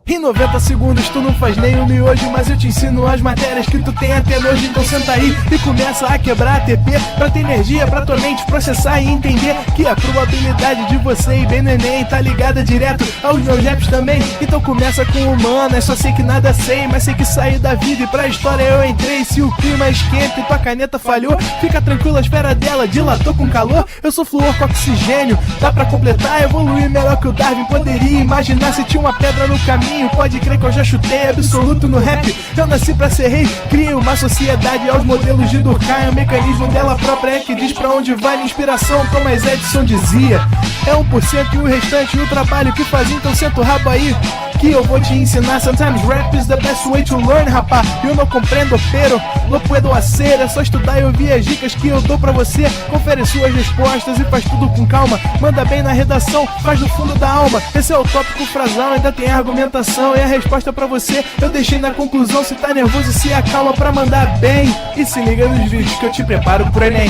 Em 90 segundos tu não faz nem um miojo, mas eu te ensino as matérias que tu tem até nojo. Então senta aí e começa a quebrar a TP pra ter energia pra tua mente processar e entender que a probabilidade de você ir bem no Enem tá ligada direto aos meus raps também. Então começa com humanas, só sei que nada sei, mas sei que saí da vida e pra história eu entrei. Se o clima esquenta e tua caneta falhou, fica tranquilo, a esfera dela dilatou com calor. Eu sou flúor com oxigênio, dá pra completar, evoluir melhor que o Darwin poderia imaginar. Se tinha uma pedra no caminho, pode crer que eu já chutei absoluto no rap. Eu nasci pra ser rei, criei uma sociedade aos modelos de Durkheim. O mecanismo dela própria é que diz pra onde vai minha inspiração. Thomas Edison dizia, é 1% e o restante o trabalho que fazia. Então senta o rabo aí que eu vou te ensinar. Sometimes rap is the best way to learn, rapá. Eu não compreendo, pero não puedo hacer. É só estudar e ouvir as dicas que eu dou pra você. Confere suas respostas e faz tudo com calma. Manda bem na redação, faz do fundo da alma. Esse é o tópico frasal, ainda tem argumentação. E a resposta pra você eu deixei na conclusão. Se tá nervoso, se acalma pra mandar bem. E se liga nos vídeos que eu te preparo pro Enem.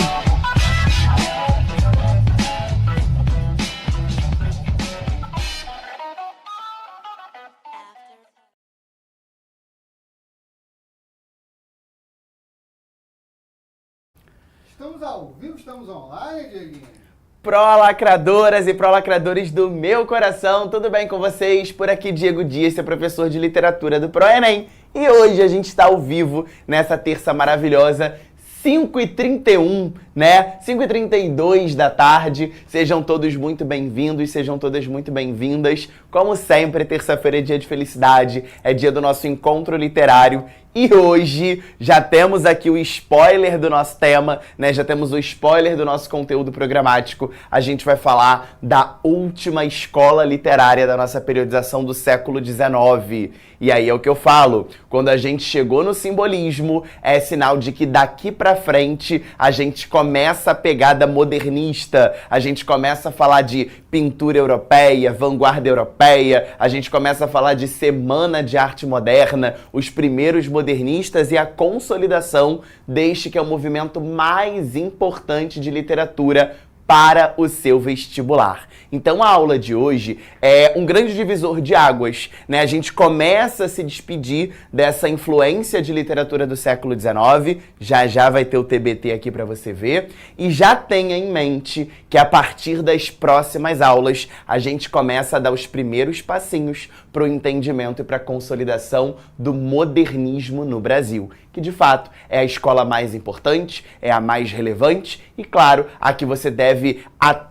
Estamos ao vivo, estamos online, Dieguinho? Pró-lacradoras e pró-lacradores do meu coração, tudo bem com vocês? Por aqui Diego Dias, seu professor de literatura do Pro-Enem. E hoje a gente está ao vivo nessa terça maravilhosa, 5h31, né? 5h32 da tarde. Sejam todos muito bem-vindos, sejam todas muito bem-vindas. Como sempre, terça-feira é dia de felicidade, é dia do nosso encontro literário. E hoje já temos aqui o spoiler do nosso tema, né? Já temos o spoiler do nosso conteúdo programático. A gente vai falar da última escola literária da nossa periodização do século XIX. E aí é o que eu falo, quando a gente chegou no simbolismo, é sinal de que daqui pra frente a gente começa a pegada modernista, a gente começa a falar de pintura europeia, vanguarda europeia, a gente começa a falar de semana de arte moderna, os primeiros modernistas e a consolidação deste que é o movimento mais importante de literatura para o seu vestibular. Então a aula de hoje é um grande divisor de águas, né? A gente começa a se despedir dessa influência de literatura do século XIX, já vai ter o TBT aqui para você ver, e já tenha em mente que a partir das próximas aulas a gente começa a dar os primeiros passinhos para o entendimento e para a consolidação do modernismo no Brasil, que de fato é a escola mais importante, é a mais relevante e, claro, a que você deve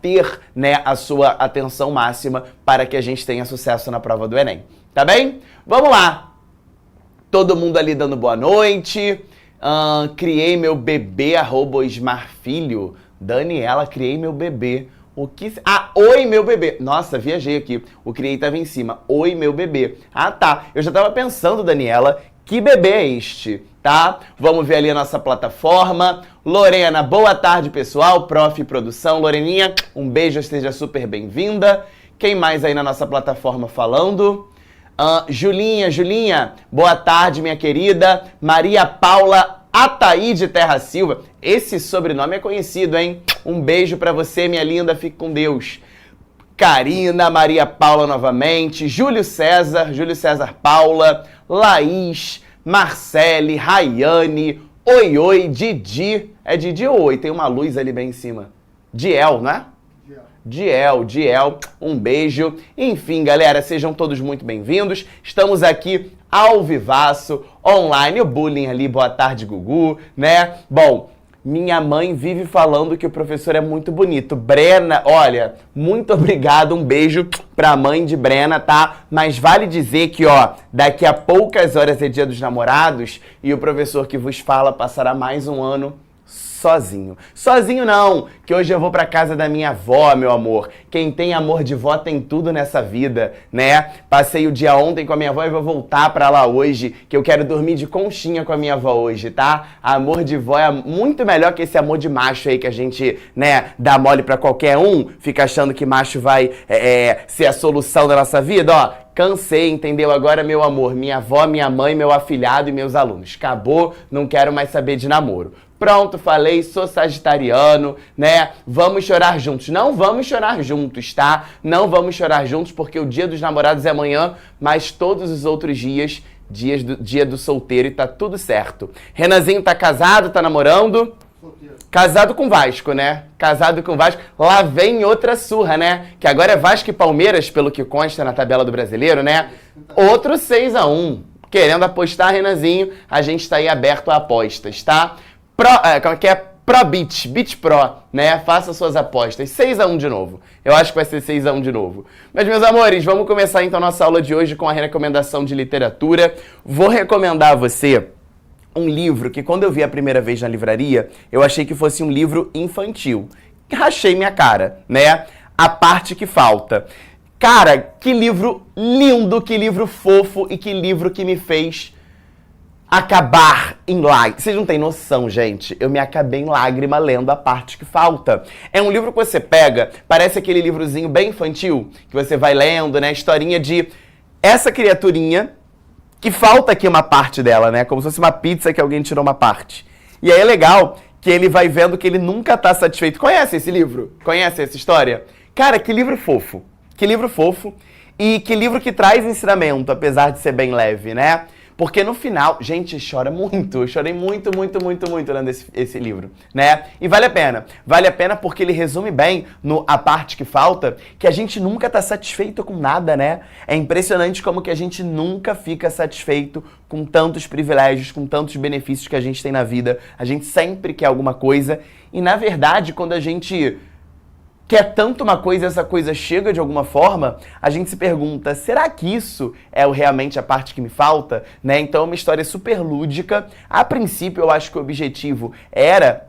ter, né, a sua atenção máxima para que a gente tenha sucesso na prova do Enem. Tá bem? Vamos lá! Todo mundo ali dando boa noite. Criei meu bebê, @Osmarfilho. Daniela, criei meu bebê. O que... oi, meu bebê. Nossa, viajei aqui. O criei tava em cima. Oi, meu bebê. Ah, tá. Eu já tava pensando, Daniela, que bebê é este, tá? Vamos ver ali a nossa plataforma. Lorena, boa tarde, pessoal. Prof. Produção. Loreninha, um beijo, esteja super bem-vinda. Quem mais aí na nossa plataforma falando? Julinha, boa tarde, minha querida. Maria Paula Ataíde Terra Silva. Esse sobrenome é conhecido, hein? Um beijo pra você, minha linda. Fique com Deus. Karina, Maria Paula novamente. Júlio César Paula. Laís, Marcele, Rayane, oi, Didi. É Didi ou oi? Tem uma luz ali bem em cima. Diel, né? Diel, um beijo. Enfim, galera, sejam todos muito bem-vindos. Estamos aqui ao vivaço, online. O bullying ali, boa tarde, Gugu, né? Bom, minha mãe vive falando que o professor é muito bonito. Brena, olha, muito obrigado, um beijo pra mãe de Brena, tá? Mas vale dizer que, ó, daqui a poucas horas é dia dos namorados e o professor que vos fala passará mais um ano sozinho. Sozinho não, que hoje eu vou pra casa da minha avó, meu amor. Quem tem amor de vó tem tudo nessa vida, né? Passei o dia ontem com a minha avó e vou voltar pra lá hoje, que eu quero dormir de conchinha com a minha avó hoje, tá? Amor de vó é muito melhor que esse amor de macho aí que a gente, né, dá mole pra qualquer um, fica achando que macho vai ser a solução da nossa vida, ó. Cansei, entendeu? Agora, meu amor, minha avó, minha mãe, meu afilhado e meus alunos. Acabou, não quero mais saber de namoro. Pronto, falei, sou sagitariano, né? Vamos chorar juntos. Não vamos chorar juntos, tá? Não vamos chorar juntos porque o dia dos namorados é amanhã, mas todos os outros dias, dia do solteiro e tá tudo certo. Renanzinho tá casado, tá namorando? Solteiro. Casado com Vasco, né? Casado com Vasco. Lá vem outra surra, né? Que agora é Vasco e Palmeiras, pelo que consta na tabela do Brasileiro, né? Outro 6-1. Querendo apostar, Renanzinho, a gente tá aí aberto a apostas, tá? Como é que é? Beach Pro, né? Faça suas apostas. 6-1 de novo. Eu acho que vai ser 6-1 de novo. Mas, meus amores, vamos começar então nossa aula de hoje com a recomendação de literatura. Vou recomendar a você um livro que, quando eu vi a primeira vez na livraria, eu achei que fosse um livro infantil. Rachei minha cara, né? A Parte que Falta. Cara, que livro lindo, que livro fofo e que livro que me fez acabar em lágrimas. Vocês não têm noção, gente. Eu me acabei em lágrima lendo A Parte que Falta. É um livro que você pega, parece aquele livrozinho bem infantil, que você vai lendo, né? Historinha de essa criaturinha que falta aqui uma parte dela, né? Como se fosse uma pizza que alguém tirou uma parte. E aí é legal que ele vai vendo que ele nunca tá satisfeito. Conhece esse livro? Conhece essa história? Cara, que livro fofo. Que livro fofo. E que livro que traz ensinamento, apesar de ser bem leve, né? Porque no final, gente, chora muito. Eu chorei muito lendo esse livro, né? E vale a pena. Vale a pena porque ele resume bem no A Parte que Falta, que a gente nunca tá satisfeito com nada, né? É impressionante como que a gente nunca fica satisfeito com tantos privilégios, com tantos benefícios que a gente tem na vida. A gente sempre quer alguma coisa. E, na verdade, quando a gente quer tanto uma coisa e essa coisa chega de alguma forma, a gente se pergunta, será que isso é realmente a parte que me falta? Né? Então é uma história super lúdica. A princípio, eu acho que o objetivo era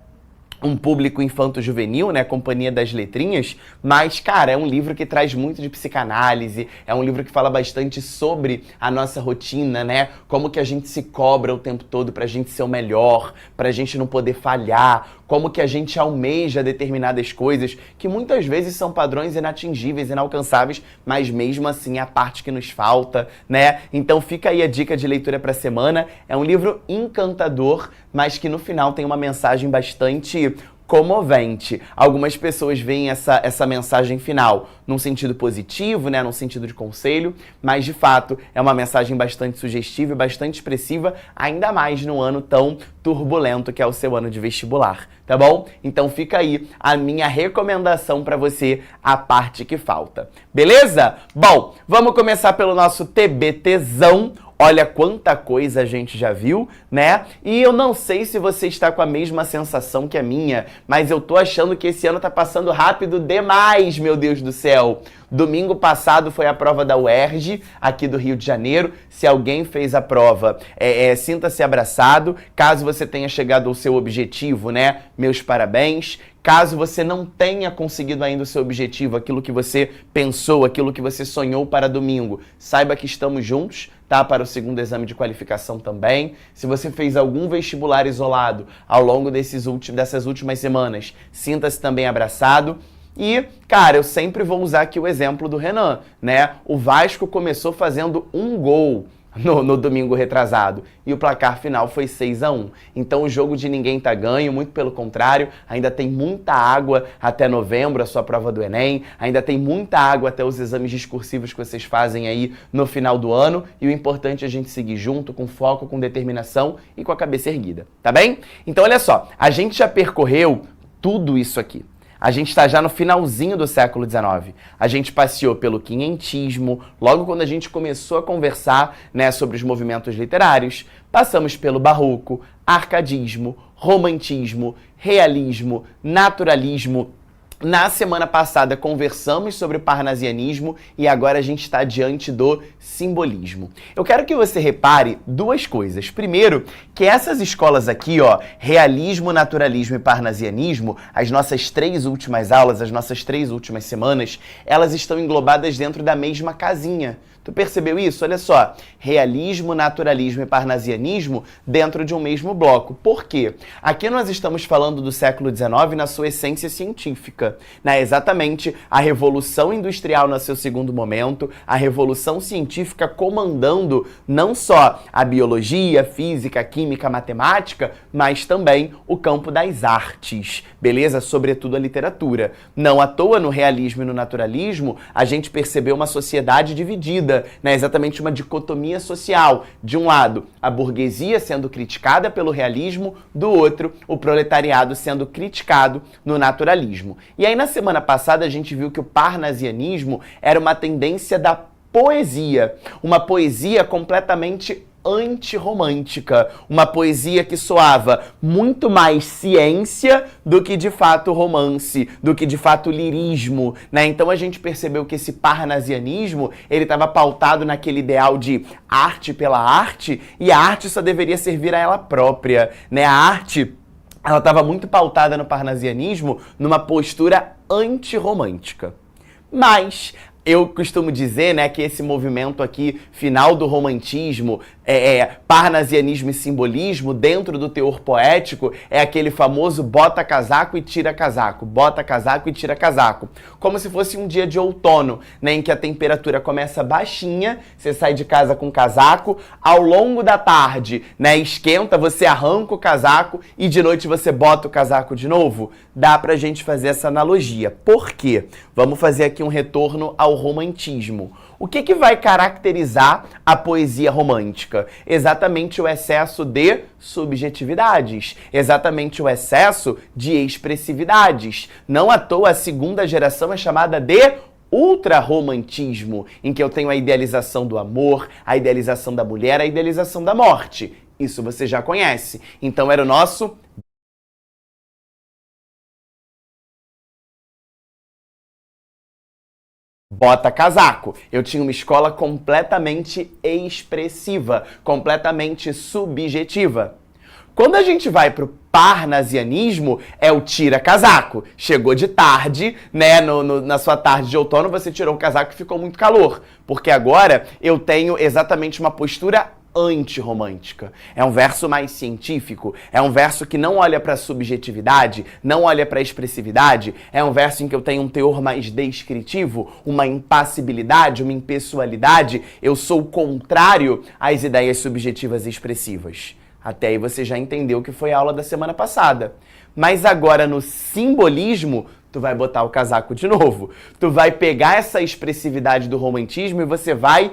um público infanto-juvenil, né, Companhia das Letrinhas, mas, cara, é um livro que traz muito de psicanálise, é um livro que fala bastante sobre a nossa rotina, né, como que a gente se cobra o tempo todo pra gente ser o melhor, pra gente não poder falhar, como que a gente almeja determinadas coisas que muitas vezes são padrões inatingíveis, inalcançáveis, mas mesmo assim é a parte que nos falta, né? Então fica aí a dica de leitura pra semana. É um livro encantador, mas que no final tem uma mensagem bastante comovente. Algumas pessoas veem essa mensagem final num sentido positivo, né, num sentido de conselho, mas de fato é uma mensagem bastante sugestiva e bastante expressiva, ainda mais num ano tão turbulento que é o seu ano de vestibular, tá bom? Então fica aí a minha recomendação para você, A Parte que Falta. Beleza? Bom, vamos começar pelo nosso TBTzão. Olha quanta coisa a gente já viu, né? E eu não sei se você está com a mesma sensação que a minha, mas eu tô achando que esse ano tá passando rápido demais, meu Deus do céu. Domingo passado foi a prova da UERJ, aqui do Rio de Janeiro. Se alguém fez a prova, sinta-se abraçado. Caso você tenha chegado ao seu objetivo, né? Meus parabéns. Caso você não tenha conseguido ainda o seu objetivo, aquilo que você pensou, aquilo que você sonhou para domingo, saiba que estamos juntos, tá? Para o segundo exame de qualificação também. Se você fez algum vestibular isolado ao longo dessas últimas semanas, sinta-se também abraçado. E, cara, eu sempre vou usar aqui o exemplo do Renan, né? O Vasco começou fazendo um gol no domingo retrasado e o placar final foi 6-1. Então o jogo de ninguém tá ganho, muito pelo contrário, ainda tem muita água até novembro, a sua prova do Enem, ainda tem muita água até os exames discursivos que vocês fazem aí no final do ano, e o importante é a gente seguir junto, com foco, com determinação e com a cabeça erguida, tá bem? Então olha só, a gente já percorreu tudo isso aqui. A gente está já no finalzinho do século XIX. A gente passeou pelo quinhentismo, logo quando a gente começou a conversar, né, sobre os movimentos literários. Passamos pelo barroco, arcadismo, romantismo, realismo, naturalismo. Na semana passada conversamos sobre o parnasianismo e agora a gente está diante do simbolismo. Eu quero que você repare duas coisas. Primeiro, que essas escolas aqui, ó, realismo, naturalismo e parnasianismo, as nossas 3 últimas aulas, as nossas 3 últimas semanas, elas estão englobadas dentro da mesma casinha. Tu percebeu isso? Olha só, realismo, naturalismo e parnasianismo dentro de um mesmo bloco. Por quê? Aqui nós estamos falando do século XIX na sua essência científica, né? Exatamente a Revolução Industrial no seu segundo momento, a Revolução Científica comandando não só a biologia, física, química, matemática, mas também o campo das artes, beleza? Sobretudo a literatura. Não à toa, no realismo e no naturalismo, a gente percebeu uma sociedade dividida, né? Exatamente uma dicotomia social. De um lado, a burguesia sendo criticada pelo realismo, do outro, o proletariado sendo criticado no naturalismo. E aí, na semana passada, a gente viu que o parnasianismo era uma tendência da poesia, uma poesia completamente antirromântica, uma poesia que soava muito mais ciência do que de fato romance, do que de fato lirismo, né? Então a gente percebeu que esse parnasianismo, ele estava pautado naquele ideal de arte pela arte, e a arte só deveria servir a ela própria, né? A arte, ela estava muito pautada no parnasianismo numa postura antirromântica. Mas eu costumo dizer, né, que esse movimento aqui, final do romantismo, parnasianismo e simbolismo, dentro do teor poético, é aquele famoso bota casaco e tira casaco, bota casaco e tira casaco. Como se fosse um dia de outono, né, em que a temperatura começa baixinha, você sai de casa com casaco, ao longo da tarde, né, esquenta, você arranca o casaco e de noite você bota o casaco de novo. Dá pra gente fazer essa analogia. Por quê? Vamos fazer aqui um retorno ao romantismo. O que vai caracterizar a poesia romântica? Exatamente o excesso de subjetividades, exatamente o excesso de expressividades. Não à toa a segunda geração é chamada de ultrarromantismo, em que eu tenho a idealização do amor, a idealização da mulher, a idealização da morte. Isso você já conhece. Então era o nosso bota casaco. Eu tinha uma escola completamente expressiva, completamente subjetiva. Quando a gente vai pro parnasianismo, é o tira casaco. Chegou de tarde, né, na sua tarde de outono, você tirou o casaco e ficou muito calor. Porque agora eu tenho exatamente uma postura antirromântica. É um verso mais científico, é um verso que não olha para a subjetividade, não olha para a expressividade, é um verso em que eu tenho um teor mais descritivo, uma impassibilidade, uma impessoalidade. Eu sou contrário às ideias subjetivas e expressivas. Até aí você já entendeu o que foi a aula da semana passada. Mas agora no simbolismo, tu vai botar o casaco de novo. Tu vai pegar essa expressividade do romantismo e você vai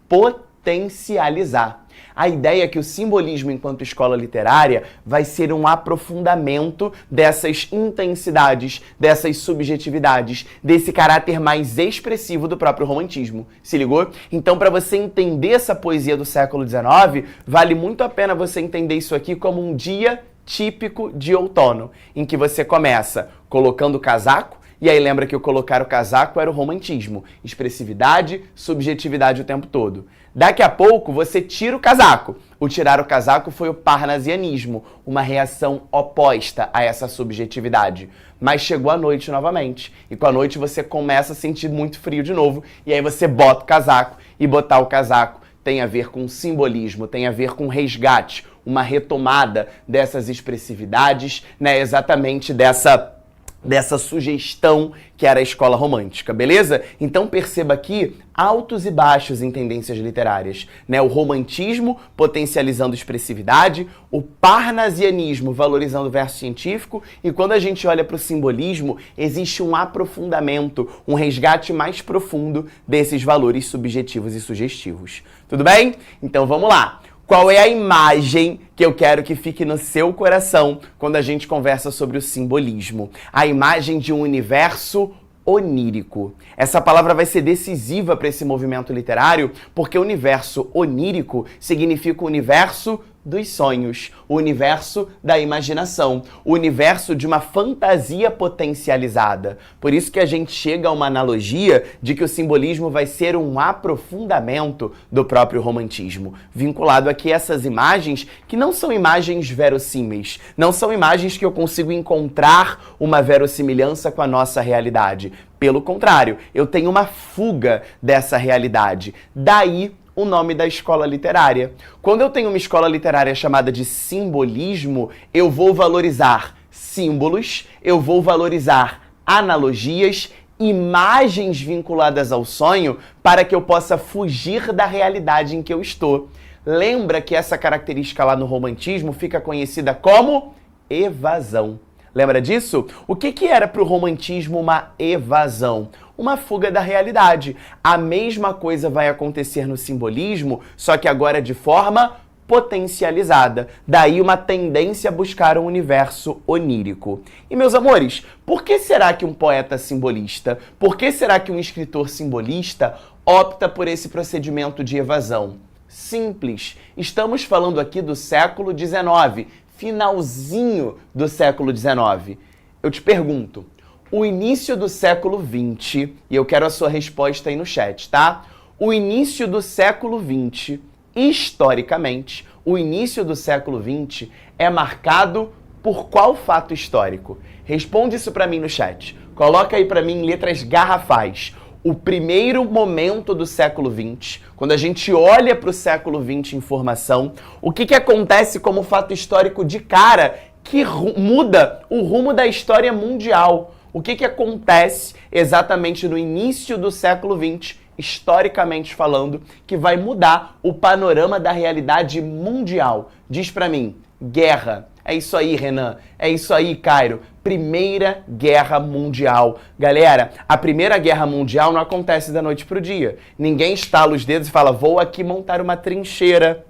potencializar. A ideia é que o simbolismo enquanto escola literária vai ser um aprofundamento dessas intensidades, dessas subjetividades, desse caráter mais expressivo do próprio romantismo. Se ligou? Então, para você entender essa poesia do século XIX, vale muito a pena você entender isso aqui como um dia típico de outono, em que você começa colocando o casaco. E aí lembra que o colocar o casaco era o romantismo. Expressividade, subjetividade o tempo todo. Daqui a pouco você tira o casaco. O tirar o casaco foi o parnasianismo, uma reação oposta a essa subjetividade. Mas chegou a noite novamente. E com a noite você começa a sentir muito frio de novo. E aí você bota o casaco. E botar o casaco tem a ver com simbolismo, tem a ver com resgate, uma retomada dessas expressividades, né? Exatamente dessa sugestão que era a escola romântica, beleza? Então perceba aqui altos e baixos em tendências literárias, né? O romantismo potencializando expressividade, o parnasianismo valorizando o verso científico, e quando a gente olha para o simbolismo, existe um aprofundamento, um resgate mais profundo desses valores subjetivos e sugestivos. Tudo bem? Então vamos lá. Qual é a imagem que eu quero que fique no seu coração quando a gente conversa sobre o simbolismo? A imagem de um universo onírico. Essa palavra vai ser decisiva para esse movimento literário, porque o universo onírico significa o universo dos sonhos, o universo da imaginação, o universo de uma fantasia potencializada. Por isso que a gente chega a uma analogia de que o simbolismo vai ser um aprofundamento do próprio romantismo, vinculado aqui a essas imagens que não são imagens verossímeis, não são imagens que eu consigo encontrar uma verossimilhança com a nossa realidade. Pelo contrário, eu tenho uma fuga dessa realidade. Daí o nome da escola literária. Quando eu tenho uma escola literária chamada de simbolismo, eu vou valorizar símbolos, eu vou valorizar analogias, imagens vinculadas ao sonho, para que eu possa fugir da realidade em que eu estou. Lembra que essa característica lá no romantismo fica conhecida como evasão. Lembra disso? O que era para o romantismo uma evasão? Uma fuga da realidade. A mesma coisa vai acontecer no simbolismo, só que agora de forma potencializada. Daí uma tendência a buscar um universo onírico. E meus amores, por que será que um poeta simbolista, por que será que um escritor simbolista opta por esse procedimento de evasão? Simples. Estamos falando aqui do século XIX, finalzinho do século XIX. Eu te pergunto, o início do século XX, e eu quero a sua resposta aí no chat, tá? O início do século XX, historicamente, o início do século XX é marcado por qual fato histórico? Responde isso pra mim no chat. Coloca aí pra mim em letras garrafais. O primeiro momento do século XX, quando a gente olha para o século XX em formação, o que acontece como fato histórico de cara que muda o rumo da história mundial? O que acontece exatamente no início do século XX, historicamente falando, que vai mudar o panorama da realidade mundial? Diz para mim, guerra. É isso aí, Renan. É isso aí, Cairo. Primeira Guerra Mundial. Galera, a Primeira Guerra Mundial não acontece da noite pro dia. Ninguém estala os dedos e fala, vou aqui montar uma trincheira,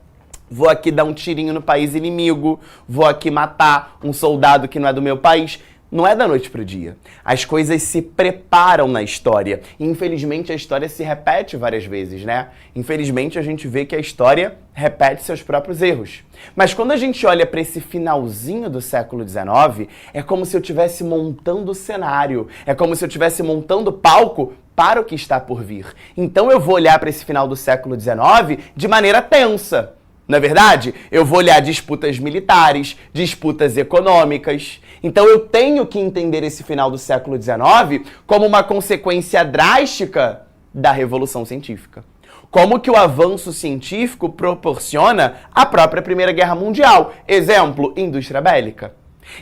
vou aqui dar um tirinho no país inimigo, vou aqui matar um soldado que não é do meu país. Não é da noite pro dia. As coisas se preparam na história. E, infelizmente, a história se repete várias vezes, né? Infelizmente, a gente vê que a história repete seus próprios erros. Mas quando a gente olha para esse finalzinho do século XIX, é como se eu estivesse montando o cenário. É como se eu estivesse montando o palco para o que está por vir. Então, eu vou olhar para esse final do século XIX de maneira tensa. Não é verdade? Eu vou olhar disputas militares, disputas econômicas. Então eu tenho que entender esse final do século XIX como uma consequência drástica da Revolução Científica. Como que o avanço científico proporciona a própria Primeira Guerra Mundial. Exemplo, indústria bélica.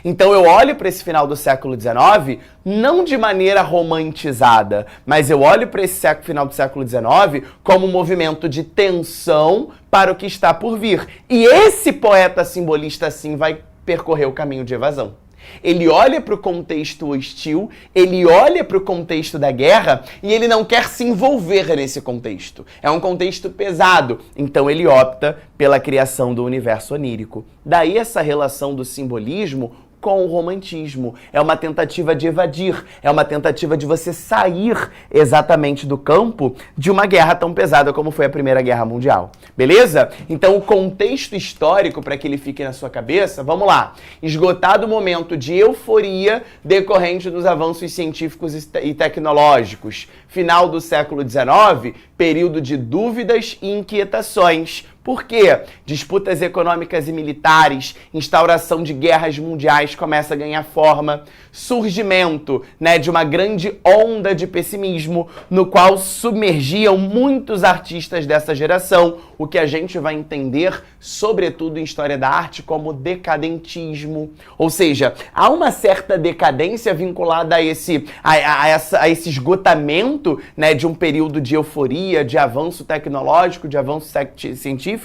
Então eu olho para esse final do século XIX não de maneira romantizada, mas eu olho para esse final do século XIX como um movimento de tensão para o que está por vir. E esse poeta simbolista, assim, vai percorrer o caminho de evasão. Ele olha para o contexto hostil, ele olha para o contexto da guerra e ele não quer se envolver nesse contexto. É um contexto pesado, então ele opta pela criação do universo onírico. Daí essa relação do simbolismo com o romantismo. É uma tentativa de evadir, é uma tentativa de você sair exatamente do campo de uma guerra tão pesada como foi a Primeira Guerra Mundial. Beleza? Então o contexto histórico, para que ele fique na sua cabeça, vamos lá. Esgotado o momento de euforia decorrente dos avanços científicos e tecnológicos. Final do século XIX, período de dúvidas e inquietações. Por quê? Disputas econômicas e militares, instauração de guerras mundiais começa a ganhar forma, surgimento, de uma grande onda de pessimismo, no qual submergiam muitos artistas dessa geração, o que a gente vai entender, sobretudo em história da arte, como decadentismo. Ou seja, há uma certa decadência vinculada a esse esgotamento, de um período de euforia, de avanço tecnológico, de avanço científico,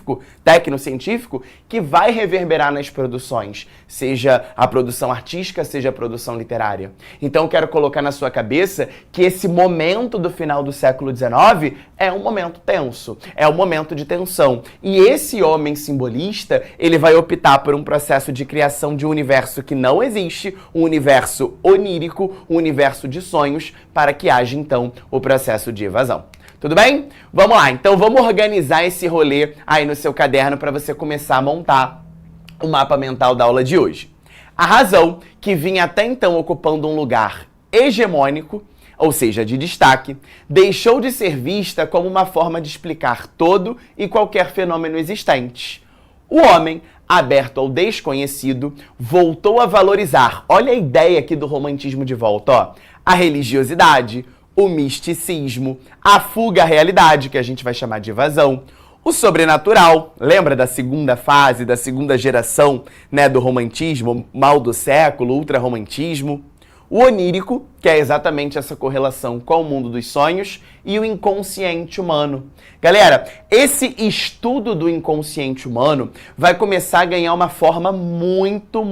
tecnocientífico, que vai reverberar nas produções, seja a produção artística, seja a produção literária. Então eu quero colocar na sua cabeça que esse momento do final do século XIX é um momento tenso, é um momento de tensão. E esse homem simbolista, ele vai optar por um processo de criação de um universo que não existe, um universo onírico, um universo de sonhos, para que haja então o processo de evasão. Tudo bem? Vamos lá, então vamos organizar esse rolê aí no seu caderno para você começar a montar o mapa mental da aula de hoje. A razão que vinha até então ocupando um lugar hegemônico, ou seja, de destaque, deixou de ser vista como uma forma de explicar todo e qualquer fenômeno existente. O homem, aberto ao desconhecido, voltou a valorizar, olha a ideia aqui do romantismo de volta, ó, a religiosidade, o misticismo, a fuga à realidade, que a gente vai chamar de evasão, o sobrenatural, lembra da segunda fase, da segunda geração, né, do romantismo, mal do século, ultrarromantismo, o onírico, que é exatamente essa correlação com o mundo dos sonhos, e o inconsciente humano. Galera, esse estudo do inconsciente humano vai começar a ganhar uma forma muito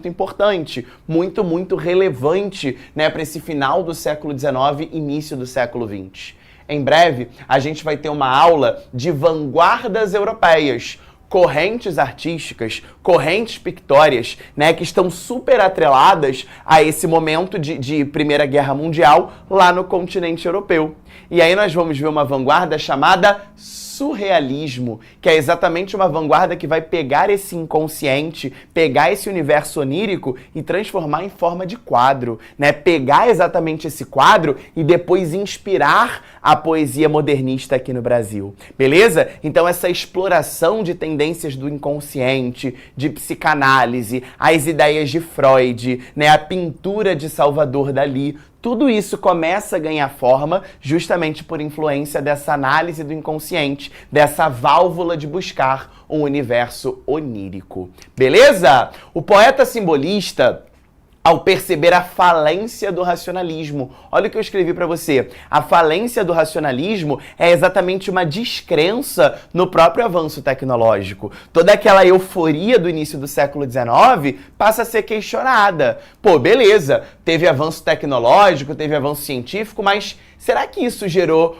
importante, muito relevante, né, para esse final do século XIX, início do século XX. Em breve, a gente vai ter uma aula de vanguardas europeias, correntes artísticas, correntes pictóricas, né, que estão super atreladas a esse momento de Primeira Guerra Mundial lá no continente europeu. E aí nós vamos ver uma vanguarda chamada surrealismo, que é exatamente uma vanguarda que vai pegar esse inconsciente, pegar esse universo onírico e transformar em forma de quadro, né? Pegar exatamente esse quadro e depois inspirar a poesia modernista aqui no Brasil, beleza? Então essa exploração de tendências do inconsciente, de psicanálise, as ideias de Freud, né? A pintura de Salvador Dalí, tudo isso começa a ganhar forma justamente por influência dessa análise do inconsciente, dessa válvula de buscar um universo onírico. Beleza? O poeta simbolista, ao perceber a falência do racionalismo, olha o que eu escrevi para você. A falência do racionalismo é exatamente uma descrença no próprio avanço tecnológico. Toda aquela euforia do início do século XIX passa a ser questionada. Pô, beleza, teve avanço tecnológico, teve avanço científico, mas será que isso gerou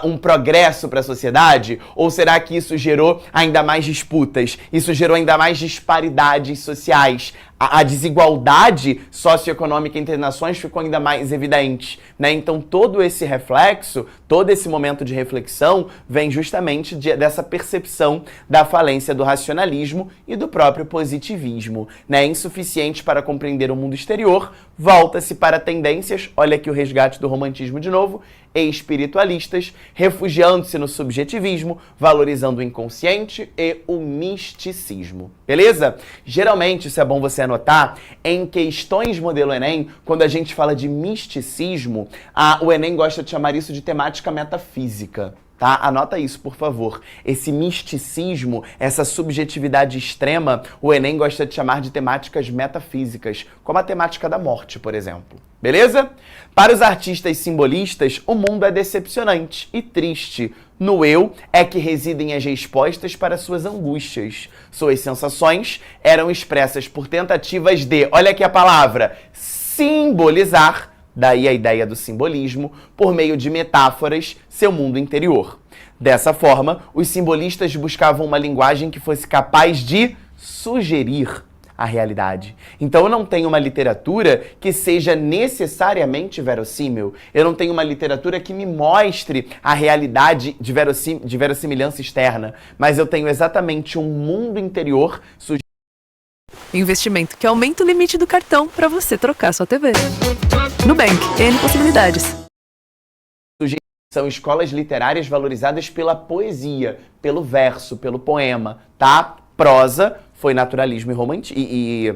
um progresso para a sociedade? Ou será que isso gerou ainda mais disputas? Isso gerou ainda mais disparidades sociais? A desigualdade socioeconômica entre nações ficou ainda mais evidente, né? Então todo esse reflexo, todo esse momento de reflexão vem justamente dessa percepção da falência do racionalismo e do próprio positivismo, né? Insuficiente para compreender o mundo exterior, volta-se para tendências, olha aqui o resgate do romantismo de novo, e espiritualistas, refugiando-se no subjetivismo, valorizando o inconsciente e o misticismo. Beleza? Geralmente, isso é bom você anotar, em questões modelo Enem, quando a gente fala de misticismo, o Enem gosta de chamar isso de temática metafísica. Tá? Anota isso, por favor. Esse misticismo, essa subjetividade extrema, o Enem gosta de chamar de temáticas metafísicas, como a temática da morte, por exemplo. Beleza? Para os artistas simbolistas, o mundo é decepcionante e triste. No eu é que residem as respostas para suas angústias. Suas sensações eram expressas por tentativas de, olha aqui a palavra, simbolizar, daí a ideia do simbolismo, por meio de metáforas, seu mundo interior. Dessa forma, os simbolistas buscavam uma linguagem que fosse capaz de sugerir a realidade. Então eu não tenho uma literatura que seja necessariamente verossímil. Eu não tenho uma literatura que me mostre a realidade de verossimilhança externa, mas eu tenho exatamente um mundo interior Investimento que aumenta o limite do cartão para você trocar sua TV. Nubank, N possibilidades. São escolas literárias valorizadas pela poesia, pelo verso, pelo poema, tá? Prosa foi naturalismo e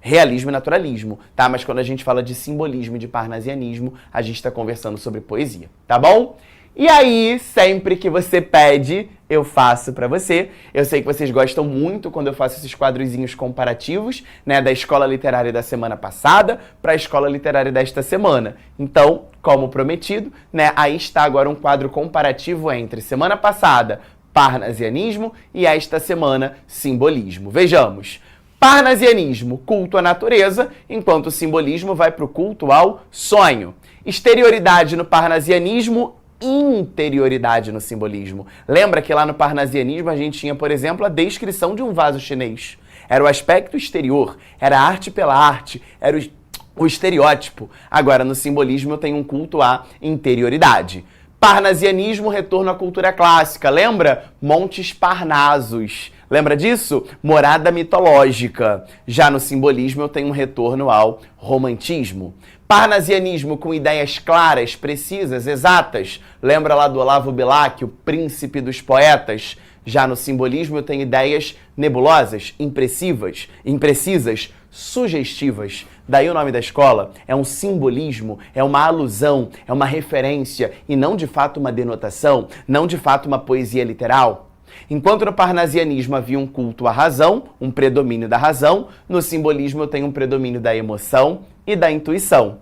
realismo e naturalismo, tá? Mas quando a gente fala de simbolismo e de parnasianismo, a gente está conversando sobre poesia, tá bom? E aí, sempre que você pede, eu faço pra você. Eu sei que vocês gostam muito quando eu faço esses quadrozinhos comparativos, né, da escola literária da semana passada para a escola literária desta semana. Então, como prometido, né, aí está agora um quadro comparativo entre semana passada, parnasianismo, e esta semana, simbolismo. Vejamos. Parnasianismo, culto à natureza, enquanto o simbolismo vai para o culto ao sonho. Exterioridade no parnasianismo, interioridade no simbolismo. Lembra que lá no parnasianismo a gente tinha, por exemplo, a descrição de um vaso chinês. Era o aspecto exterior, era a arte pela arte, era o estereótipo. Agora, no simbolismo eu tenho um culto à interioridade. Parnasianismo, retorno à cultura clássica. Lembra? Montes Parnasos. Lembra disso? Morada mitológica. Já no simbolismo eu tenho um retorno ao romantismo. Parnasianismo com ideias claras, precisas, exatas. Lembra lá do Olavo Bilac, o príncipe dos poetas? Já no simbolismo eu tenho ideias nebulosas, imprecisas, sugestivas. Daí o nome da escola é um simbolismo, é uma alusão, é uma referência e não de fato uma denotação, não de fato uma poesia literal. Enquanto no parnasianismo havia um culto à razão, um predomínio da razão, no simbolismo eu tenho um predomínio da emoção e da intuição.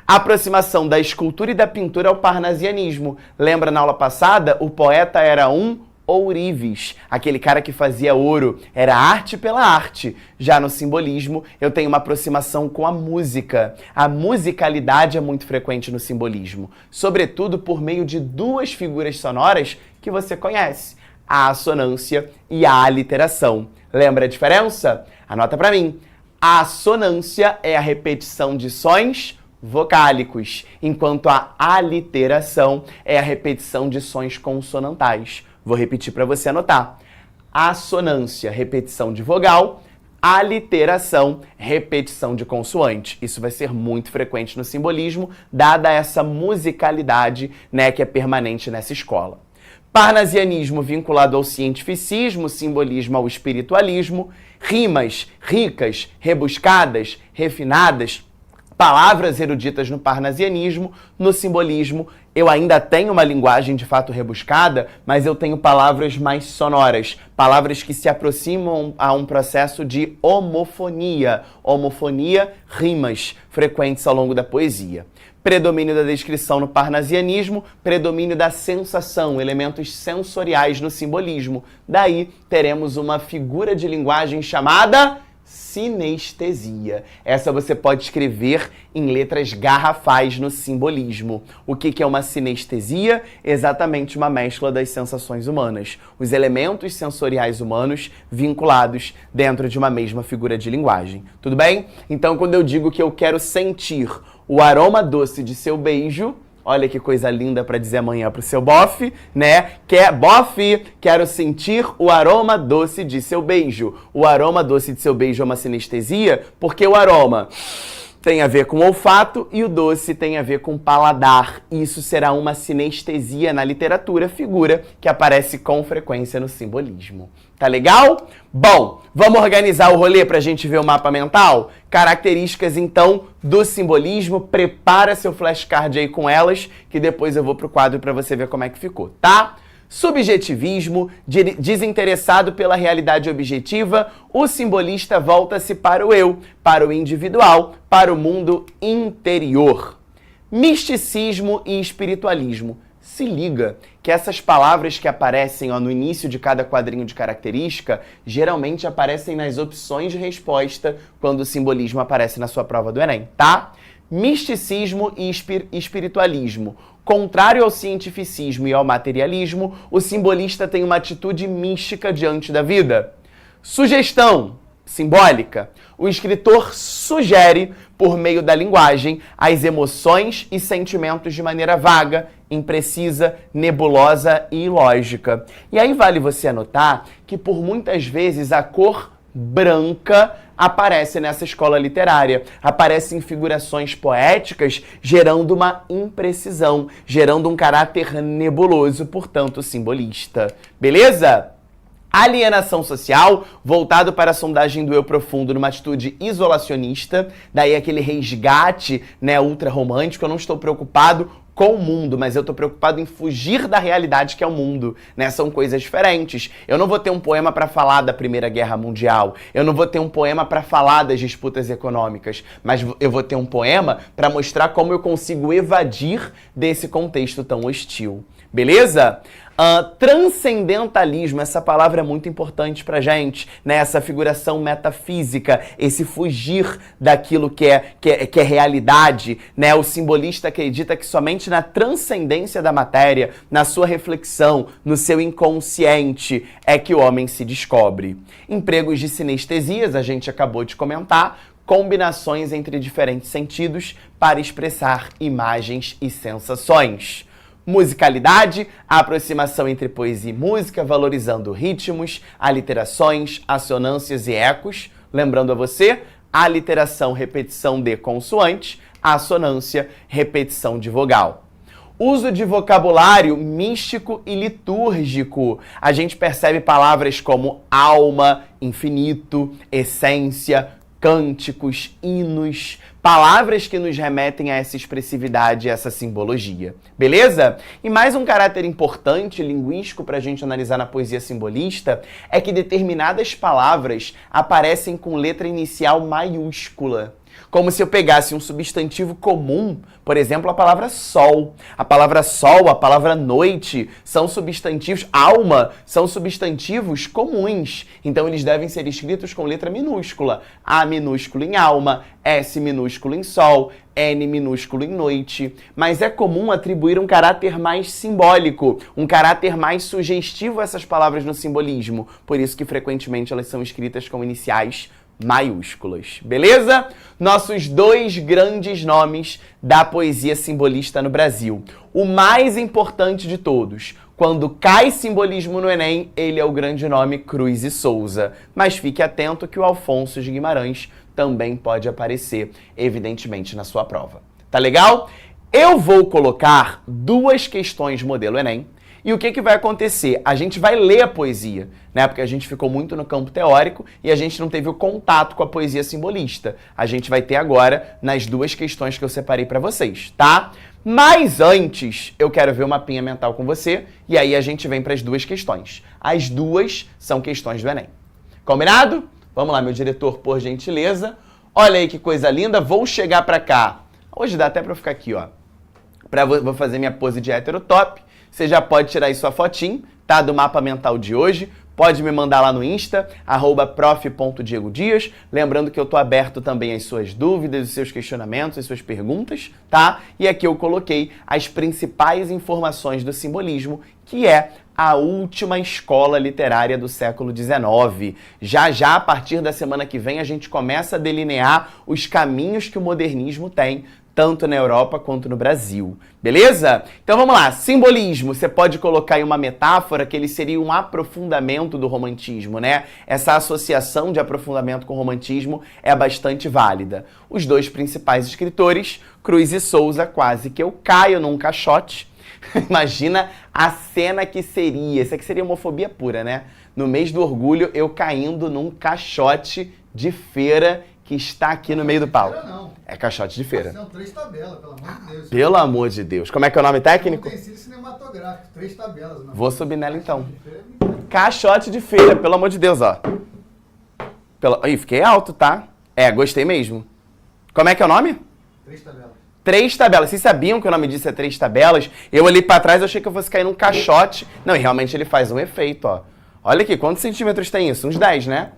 A aproximação da escultura e da pintura ao parnasianismo. Lembra na aula passada? O poeta era um ourives, aquele cara que fazia ouro, era arte pela arte. Já no simbolismo, eu tenho uma aproximação com a música. A musicalidade é muito frequente no simbolismo, sobretudo por meio de duas figuras sonoras que você conhece, a assonância e a aliteração. Lembra a diferença? Anota pra mim. A assonância é a repetição de sons vocálicos, enquanto a aliteração é a repetição de sons consonantais. Vou repetir para você anotar. Assonância, repetição de vogal. Aliteração, repetição de consoante. Isso vai ser muito frequente no simbolismo, dada essa musicalidade, né, que é permanente nessa escola. Parnasianismo vinculado ao cientificismo, simbolismo ao espiritualismo. Rimas ricas, rebuscadas, refinadas. Palavras eruditas no parnasianismo. No simbolismo, eu ainda tenho uma linguagem de fato rebuscada, mas eu tenho palavras mais sonoras, palavras que se aproximam a um processo de homofonia. Homofonia, rimas frequentes ao longo da poesia. Predomínio da descrição no parnasianismo, predomínio da sensação, elementos sensoriais no simbolismo. Daí teremos uma figura de linguagem chamada sinestesia. Essa você pode escrever em letras garrafais no simbolismo. O que é uma sinestesia? Exatamente uma mescla das sensações humanas. Os elementos sensoriais humanos vinculados dentro de uma mesma figura de linguagem. Tudo bem? Então, quando eu digo que eu quero sentir o aroma doce de seu beijo, olha que coisa linda para dizer amanhã pro seu bofe, né? Bofe, quero sentir o aroma doce de seu beijo. O aroma doce de seu beijo é uma sinestesia, porque o aroma tem a ver com olfato e o doce tem a ver com paladar. Isso será uma sinestesia na literatura, figura que aparece com frequência no simbolismo. Tá legal? Bom, vamos organizar o rolê pra gente ver o mapa mental? Características, então, do simbolismo. Prepara seu flashcard aí com elas, que depois eu vou pro quadro pra você ver como é que ficou, tá? Subjetivismo, desinteressado pela realidade objetiva, o simbolista volta-se para o eu, para o individual, para o mundo interior. Misticismo e espiritualismo. Se liga que essas palavras que aparecem no início de cada quadrinho de característica geralmente aparecem nas opções de resposta quando o simbolismo aparece na sua prova do Enem, tá? Misticismo e espiritualismo. Contrário ao cientificismo e ao materialismo, o simbolista tem uma atitude mística diante da vida. Sugestão simbólica. O escritor sugere, por meio da linguagem, as emoções e sentimentos de maneira vaga, imprecisa, nebulosa e ilógica. E aí vale você anotar que por muitas vezes a cor branca aparece nessa escola literária, aparece em figurações poéticas, gerando uma imprecisão, gerando um caráter nebuloso, portanto simbolista. Beleza? Alienação social, voltado para a sondagem do eu profundo numa atitude isolacionista, daí aquele resgate, né, ultra romântico. Eu não estou preocupado com o mundo, mas eu tô preocupado em fugir da realidade que é o mundo, né? São coisas diferentes. Eu não vou ter um poema para falar da Primeira Guerra Mundial, eu não vou ter um poema para falar das disputas econômicas, mas eu vou ter um poema para mostrar como eu consigo evadir desse contexto tão hostil. Beleza? Transcendentalismo, essa palavra é muito importante pra gente, né? Essa figuração metafísica, esse fugir daquilo que é realidade, né? O simbolista acredita que somente na transcendência da matéria, na sua reflexão, no seu inconsciente, é que o homem se descobre. Empregos de sinestesias, a gente acabou de comentar, combinações entre diferentes sentidos para expressar imagens e sensações. Musicalidade, a aproximação entre poesia e música, valorizando ritmos, aliterações, assonâncias e ecos. Lembrando a você, aliteração, repetição de consoante, assonância, repetição de vogal. Uso de vocabulário místico e litúrgico. A gente percebe palavras como alma, infinito, essência, cânticos, hinos, palavras que nos remetem a essa expressividade, essa simbologia. Beleza? E mais um caráter importante, linguístico, para a gente analisar na poesia simbolista, é que determinadas palavras aparecem com letra inicial maiúscula. Como se eu pegasse um substantivo comum, por exemplo, a palavra sol. A palavra sol, a palavra noite, são substantivos, alma, são substantivos comuns. Então, eles devem ser escritos com letra minúscula. A minúsculo em alma, S minúsculo em sol, N minúsculo em noite. Mas é comum atribuir um caráter mais simbólico, um caráter mais sugestivo a essas palavras no simbolismo. Por isso que, frequentemente, elas são escritas com iniciais maiúsculas, beleza? Nossos dois grandes nomes da poesia simbolista no Brasil. O mais importante de todos, quando cai simbolismo no Enem, ele é o grande nome Cruz e Souza. Mas fique atento que o Alfonso de Guimarães também pode aparecer, evidentemente, na sua prova. Tá legal? Eu vou colocar duas questões modelo Enem. E o que vai acontecer? A gente vai ler a poesia, né? Porque a gente ficou muito no campo teórico e a gente não teve o contato com a poesia simbolista. A gente vai ter agora nas duas questões que eu separei para vocês, tá? Mas antes, eu quero ver o mapinha mental com você e aí a gente vem para as duas questões. As duas são questões do Enem. Combinado? Vamos lá, meu diretor, por gentileza. Olha aí que coisa linda. Vou chegar para cá. Hoje dá até para eu ficar aqui, ó. Vou fazer minha pose de hétero top. Você já pode tirar aí sua fotinho, tá? Do mapa mental de hoje. Pode me mandar lá no Insta, @prof.diegodias. Lembrando que eu tô aberto também às suas dúvidas, os seus questionamentos, as suas perguntas, tá? E aqui eu coloquei as principais informações do simbolismo, que é a última escola literária do século XIX. Já, a partir da semana que vem, a gente começa a delinear os caminhos que o modernismo tem, tanto na Europa quanto no Brasil, beleza? Então vamos lá, simbolismo, você pode colocar aí uma metáfora que ele seria um aprofundamento do romantismo, né? Essa associação de aprofundamento com o romantismo é bastante válida. Os dois principais escritores, Cruz e Souza, quase que eu caio num caixote. Imagina a cena que seria, isso aqui seria homofobia pura, né? No mês do orgulho, eu caindo num caixote de feira que está aqui no meio do palco. Não. É caixote de feira. São 3 tabelas, pelo amor de Deus. Pelo amor de Deus. Como é que é o nome técnico? Utensílio cinematográfico, 3 tabelas. Não. Vou subir nela então. Caixote de feira, pelo amor de Deus, ó. Ih, fiquei alto, tá? É, gostei mesmo. Como é que é o nome? 3 tabelas. 3 tabelas. Vocês sabiam que o nome disso é 3 tabelas? Eu olhei pra trás e achei que eu fosse cair num caixote. Não, e realmente ele faz um efeito, ó. Olha aqui, quantos centímetros tem isso? Uns 10, né?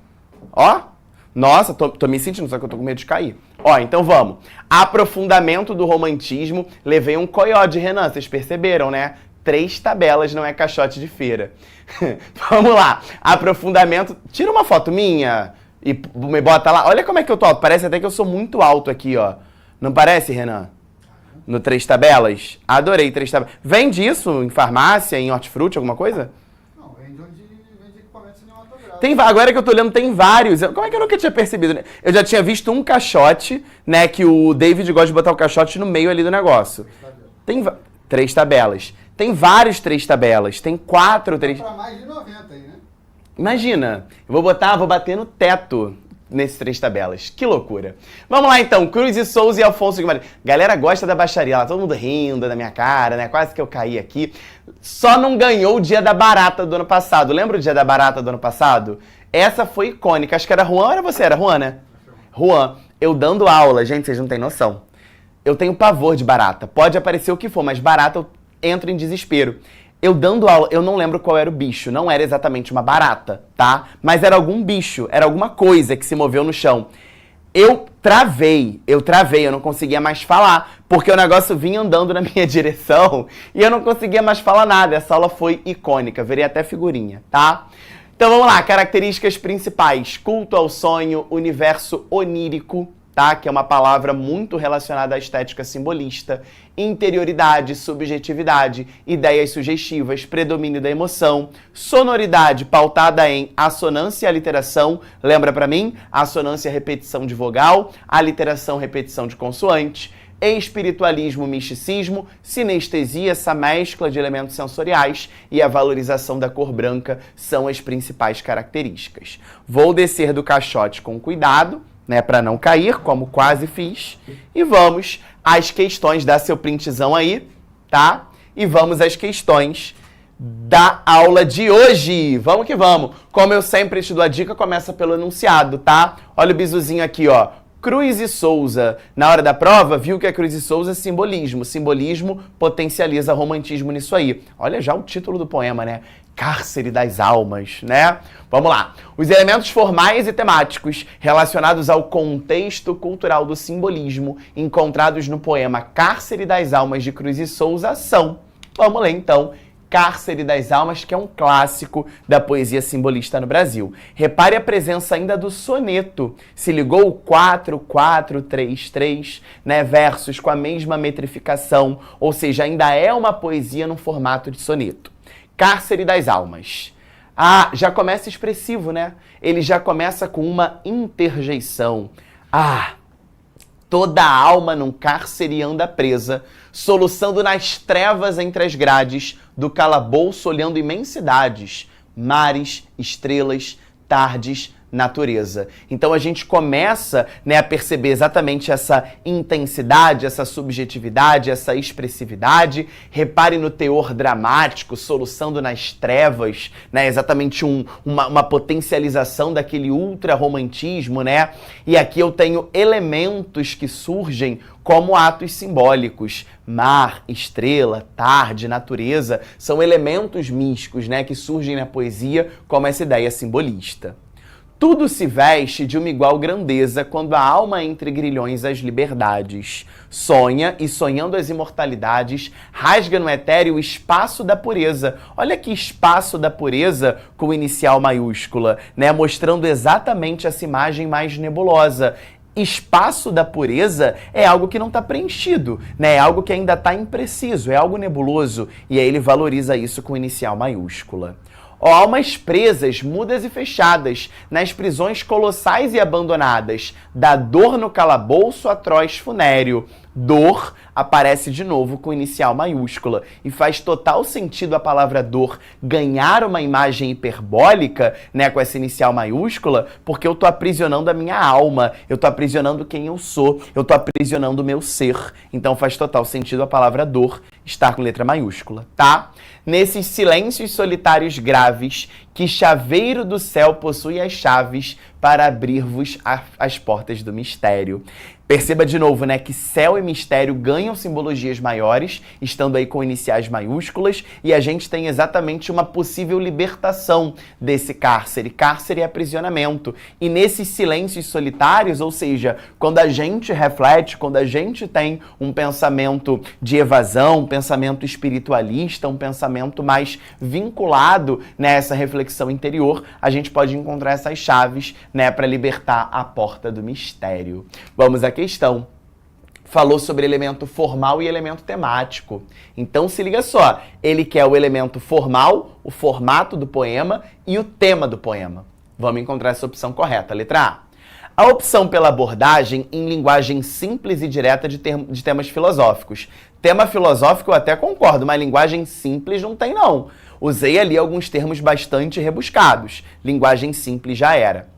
Ó. Nossa, tô me sentindo, só que eu tô com medo de cair. Ó, então vamos. Aprofundamento do romantismo. Levei um coió de Renan, vocês perceberam, né? 3 tabelas, não é caixote de feira. Vamos lá. Aprofundamento. Tira uma foto minha e me bota lá. Olha como é que eu tô alto. Parece até que eu sou muito alto aqui, ó. Não parece, Renan? No 3 tabelas? Adorei 3 tabelas. Vende isso em farmácia, em hortifruti, alguma coisa? Agora que eu tô olhando, tem vários. Como é que eu nunca tinha percebido, né? Eu já tinha visto um caixote, né? Que o David gosta de botar o caixote no meio ali do negócio. 3 tabelas. Tem vários 3 tabelas. Tem 4 3. Pra mais de 90 aí, né? Imagina. Eu vou bater no teto nesses 3 tabelas. Que loucura. Vamos lá então. Cruz e Souza e Alfonso Guimarães. Galera gosta da baixaria lá. Todo mundo rindo da minha cara, né? Quase que eu caí aqui. Só não ganhou o Dia da Barata do ano passado. Lembra o Dia da Barata do ano passado? Essa foi icônica. Acho que era Juan ou era você? Era Juan, né? Juan. Eu dando aula. Gente, vocês não têm noção. Eu tenho pavor de barata. Pode aparecer o que for, mas barata eu entro em desespero. Eu dando aula, eu não lembro qual era o bicho. Não era exatamente uma barata, tá? Mas era algum bicho. Era alguma coisa que se moveu no chão. Eu travei, eu não conseguia mais falar, porque o negócio vinha andando na minha direção e eu não conseguia mais falar nada. Essa aula foi icônica, verei até figurinha, tá? Então vamos lá, características principais: culto ao sonho, universo onírico, tá? Que é uma palavra muito relacionada à estética simbolista, interioridade, subjetividade, ideias sugestivas, predomínio da emoção, sonoridade pautada em assonância e aliteração, lembra pra mim? Assonância, repetição de vogal, aliteração, repetição de consoante, espiritualismo, misticismo, sinestesia, essa mescla de elementos sensoriais e a valorização da cor branca são as principais características. Vou descer do caixote com cuidado, né, para não cair, como quase fiz, e vamos às questões, dá seu printzão aí, tá? E vamos às questões da aula de hoje. Vamos que vamos. Como eu sempre te dou a dica, começa pelo enunciado, tá? Olha o bizuzinho aqui, ó. Cruz e Souza. Na hora da prova, viu que a Cruz e Souza é simbolismo. Simbolismo potencializa romantismo nisso aí. Olha já o título do poema, né? Cárcere das almas, né? Vamos lá. Os elementos formais e temáticos relacionados ao contexto cultural do simbolismo encontrados no poema Cárcere das Almas de Cruz e Souza são... Vamos ler então. Cárcere das Almas, que é um clássico da poesia simbolista no Brasil. Repare a presença ainda do soneto. Se ligou o 4, 4, 3, 3, né? Versos com a mesma metrificação, ou seja, ainda é uma poesia no formato de soneto. Cárcere das Almas. Ah, já começa expressivo, né? Ele já começa com uma interjeição. Ah, toda alma num cárcere anda presa, soluçando nas trevas entre as grades do calabouço, olhando imensidades, mares, estrelas, tardes, natureza. Então a gente começa, né, a perceber exatamente essa intensidade, essa subjetividade, essa expressividade. Repare no teor dramático, soluçando nas trevas, né, exatamente uma potencialização daquele ultra-romantismo, né? E aqui eu tenho elementos que surgem como atos simbólicos. Mar, estrela, tarde, natureza, são elementos místicos, né, que surgem na poesia como essa ideia simbolista. Tudo se veste de uma igual grandeza quando a alma entre grilhões as liberdades. Sonha e sonhando as imortalidades, rasga no etéreo o espaço da pureza. Olha que espaço da pureza com inicial maiúscula, né? Mostrando exatamente essa imagem mais nebulosa. Espaço da pureza é algo que não está preenchido, né? É algo que ainda está impreciso, é algo nebuloso. E aí ele valoriza isso com inicial maiúscula. Ó almas presas, mudas e fechadas, nas prisões colossais e abandonadas, da dor no calabouço atroz funéreo. Dor aparece de novo com inicial maiúscula e faz total sentido a palavra dor ganhar uma imagem hiperbólica, né, com essa inicial maiúscula, porque eu tô aprisionando a minha alma, eu tô aprisionando quem eu sou, eu tô aprisionando o meu ser. Então faz total sentido a palavra dor estar com letra maiúscula, tá? Nesses silêncios solitários graves, que chaveiro do céu possui as chaves para abrir-vos as portas do mistério. Perceba de novo, né, que céu e mistério ganham simbologias maiores, estando aí com iniciais maiúsculas, e a gente tem exatamente uma possível libertação desse cárcere. Cárcere é aprisionamento. E nesses silêncios solitários, ou seja, quando a gente reflete, quando a gente tem um pensamento de evasão, um pensamento espiritualista, um pensamento mais vinculado nessa reflexão interior, a gente pode encontrar essas chaves, né, para libertar a porta do mistério. Vamos à questão. Falou sobre elemento formal e elemento temático. Então se liga só, ele quer o elemento formal, o formato do poema e o tema do poema. Vamos encontrar essa opção correta, letra A. A opção pela abordagem em linguagem simples e direta de temas filosóficos. Tema filosófico eu até concordo, mas linguagem simples não tem não. Usei ali alguns termos bastante rebuscados. Linguagem simples já era.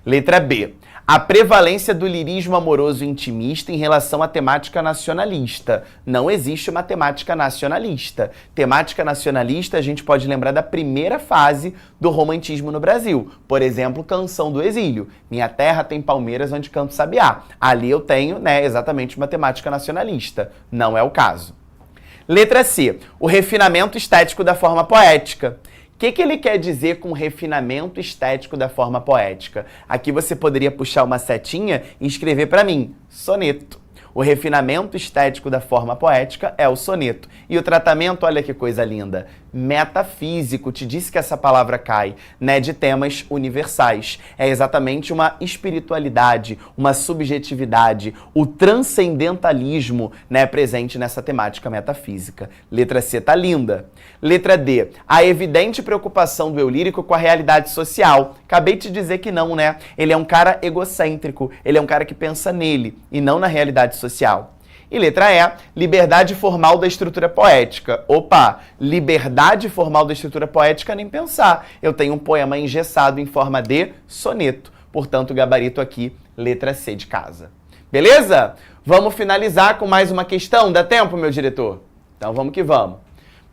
Letra B. A prevalência do lirismo amoroso intimista em relação à temática nacionalista. Não existe uma temática nacionalista. Temática nacionalista a gente pode lembrar da primeira fase do romantismo no Brasil. Por exemplo, Canção do Exílio. Minha terra tem palmeiras onde canto sabiá. Ali eu tenho, né, exatamente uma temática nacionalista. Não é o caso. Letra C. O refinamento estético da forma poética. O que ele quer dizer com refinamento estético da forma poética? Aqui você poderia puxar uma setinha e escrever para mim, soneto. O refinamento estético da forma poética é o soneto. E o tratamento, olha que coisa linda, metafísico, te disse que essa palavra cai, né, de temas universais. É exatamente uma espiritualidade, uma subjetividade, o transcendentalismo, né, presente nessa temática metafísica. Letra C tá linda. Letra D, a evidente preocupação do eu lírico com a realidade social. Acabei de dizer que não, né? Ele é um cara egocêntrico, ele é um cara que pensa nele e não na realidade social. E letra E, liberdade formal da estrutura poética. Opa, liberdade formal da estrutura poética nem pensar. Eu tenho um poema engessado em forma de soneto. Portanto, gabarito aqui, letra C de casa. Beleza? Vamos finalizar com mais uma questão. Dá tempo, meu diretor? Então vamos que vamos.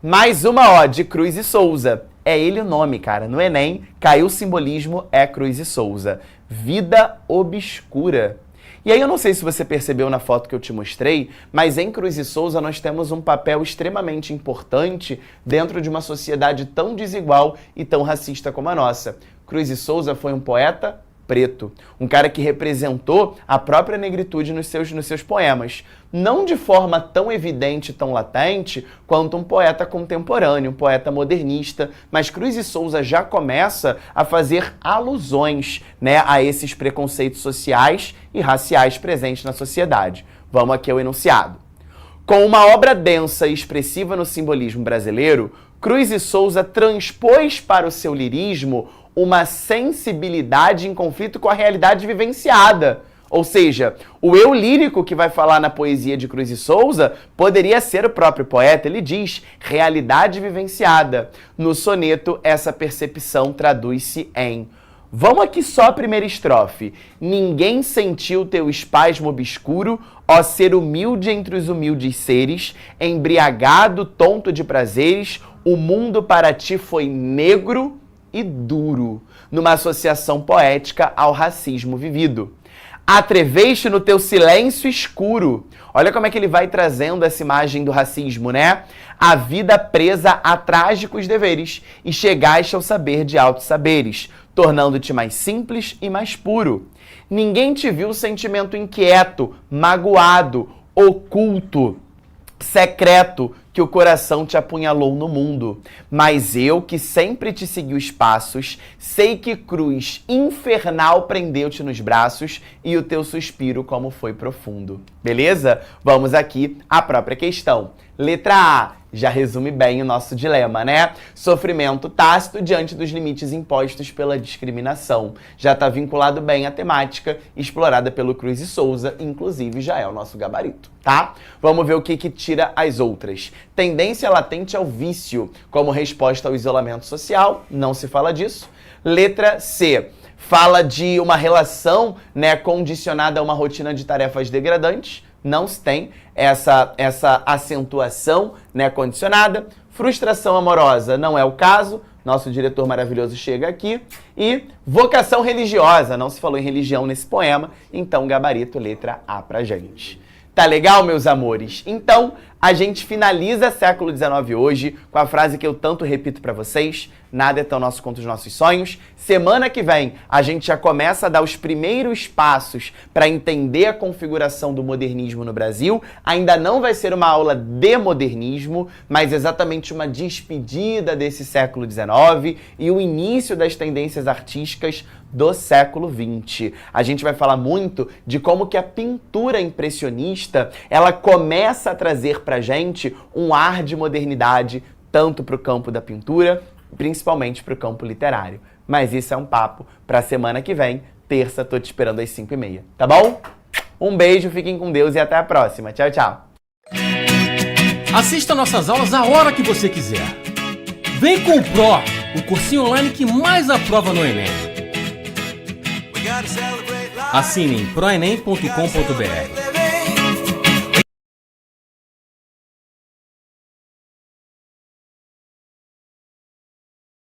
Mais uma, ó, de Cruz e Souza. É ele o nome, cara. No Enem, caiu o simbolismo, é Cruz e Souza. Vida obscura. E aí eu não sei se você percebeu na foto que eu te mostrei, mas em Cruz e Souza nós temos um papel extremamente importante dentro de uma sociedade tão desigual e tão racista como a nossa. Cruz e Souza foi um poeta preto, um cara que representou a própria negritude nos seus poemas. Não de forma tão evidente, tão latente, quanto um poeta contemporâneo, um poeta modernista, mas Cruz e Souza já começa a fazer alusões, né, a esses preconceitos sociais e raciais presentes na sociedade. Vamos aqui ao enunciado. Com uma obra densa e expressiva no simbolismo brasileiro, Cruz e Souza transpôs para o seu lirismo uma sensibilidade em conflito com a realidade vivenciada. Ou seja, o eu lírico que vai falar na poesia de Cruz e Souza poderia ser o próprio poeta. Ele diz, realidade vivenciada. No soneto, essa percepção traduz-se em... Vamos aqui só a primeira estrofe. Ninguém sentiu teu espasmo obscuro, ó ser humilde entre os humildes seres, embriagado, tonto de prazeres, o mundo para ti foi negro e duro, numa associação poética ao racismo vivido. Atreveste no teu silêncio escuro. Olha como é que ele vai trazendo essa imagem do racismo, né? A vida presa a trágicos deveres e chegaste ao saber de altos saberes, tornando-te mais simples e mais puro. Ninguém te viu sentimento inquieto, magoado, oculto, secreto, que o coração te apunhalou no mundo. Mas eu, que sempre te segui os passos, sei que cruz infernal prendeu-te nos braços e o teu suspiro como foi profundo. Beleza? Vamos aqui à própria questão. Letra A. Já resume bem o nosso dilema, né? Sofrimento tácito diante dos limites impostos pela discriminação. Já está vinculado bem à temática explorada pelo Cruz e Souza, inclusive já é o nosso gabarito, tá? Vamos ver o que tira as outras. Tendência latente ao vício, como resposta ao isolamento social, não se fala disso. Letra C. Fala de uma relação, né, condicionada a uma rotina de tarefas degradantes. Não se tem essa acentuação, né, condicionada. Frustração amorosa não é o caso. Nosso diretor maravilhoso chega aqui. E vocação religiosa. Não se falou em religião nesse poema. Então, gabarito, letra A pra gente. Tá legal, meus amores? Então, a gente finaliza século XIX hoje com a frase que eu tanto repito pra vocês: nada é tão nosso quanto os nossos sonhos. Semana que vem, a gente já começa a dar os primeiros passos para entender a configuração do modernismo no Brasil. Ainda não vai ser uma aula de modernismo, mas exatamente uma despedida desse século XIX e o início das tendências artísticas do século XX. A gente vai falar muito de como que a pintura impressionista, ela começa a trazer pra gente um ar de modernidade, tanto para o campo da pintura, principalmente para o campo literário. Mas isso é um papo para a semana que vem, terça, tô te esperando às 5h30, tá bom? Um beijo, fiquem com Deus e até a próxima. Tchau, tchau. Assista nossas aulas a hora que você quiser. Vem com o Pro, o cursinho online que mais aprova no Enem. Assine em proenem.com.br.